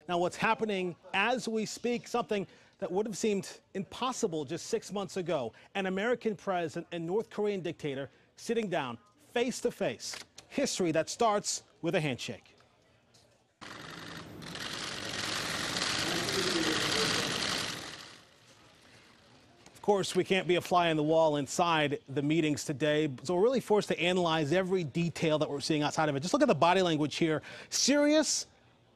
Now, what's happening as we speak, something that would have seemed impossible just 6 months ago. An American president and North Korean dictator sitting down face to face. History that starts with a handshake. Of course, we can't be a fly on the wall inside the meetings today, so we're really forced to analyze every detail that we're seeing outside of it. Just look at the body language here. Serious,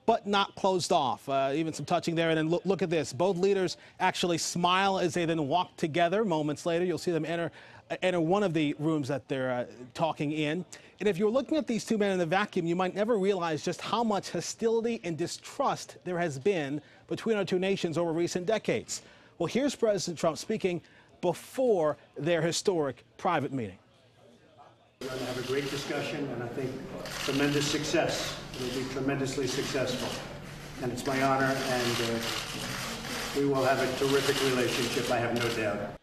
but not closed off. Even some touching there. And then look at this. Both leaders actually smile as they then walk together. Moments later, you'll see them enter one of the rooms that they're talking in. And if you're looking at these two men in the vacuum, you might never realize just how much hostility and distrust there has been between our two nations over recent decades. Well, here's President Trump speaking before their historic private meeting. We're going to have a great discussion, and I think tremendous success. It'll be tremendously successful. And it's my honor, and we will have a terrific relationship, I have no doubt.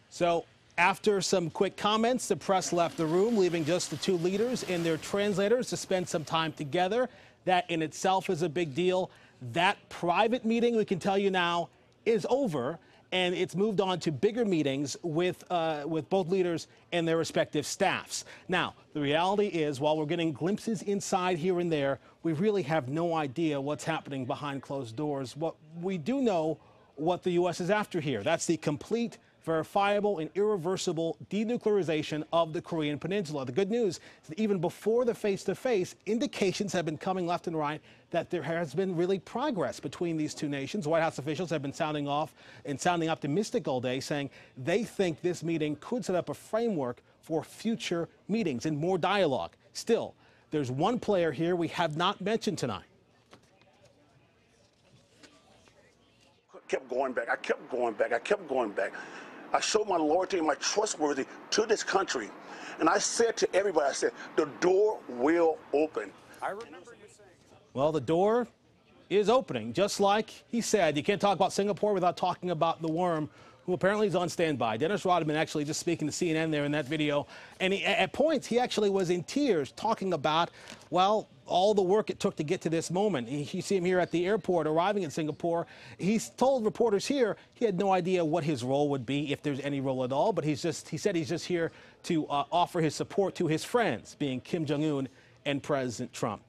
So after some quick comments, the press left the room, leaving just the two leaders and their translators to spend some time together. That in itself is a big deal. That private meeting, we can tell you now, is over, and it's moved on to bigger meetings with both leaders and their respective staffs. Now, the reality is, while we're getting glimpses inside here and there, we really have no idea what's happening behind closed doors. What we do know what the U.S. is after here. That's the complete, verifiable, and irreversible denuclearization of the Korean Peninsula. The good news is that even before the face-to-face, indications have been coming left and right that there has been really progress between these two nations. White House officials have been sounding off and sounding optimistic all day, saying they think this meeting could set up a framework for future meetings and more dialogue. Still, there's one player here we have not mentioned tonight. Kept going back. I kept going back. I kept going back. I showed my loyalty and my trustworthy to this country. And I said to everybody, I said, the door will open. I remember you saying. Well, the door is opening, just like he said. You can't talk about Singapore without talking about the worm, who apparently is on standby. Dennis Rodman actually just speaking to CNN there in that video. And at points, he actually was in tears talking about, well, all the work it took to get to this moment. You see him here at the airport arriving in Singapore. He's told reporters here he had no idea what his role would be, if there's any role at all. But he said he's just here to offer his support to his friends, being Kim Jong Un and President Trump.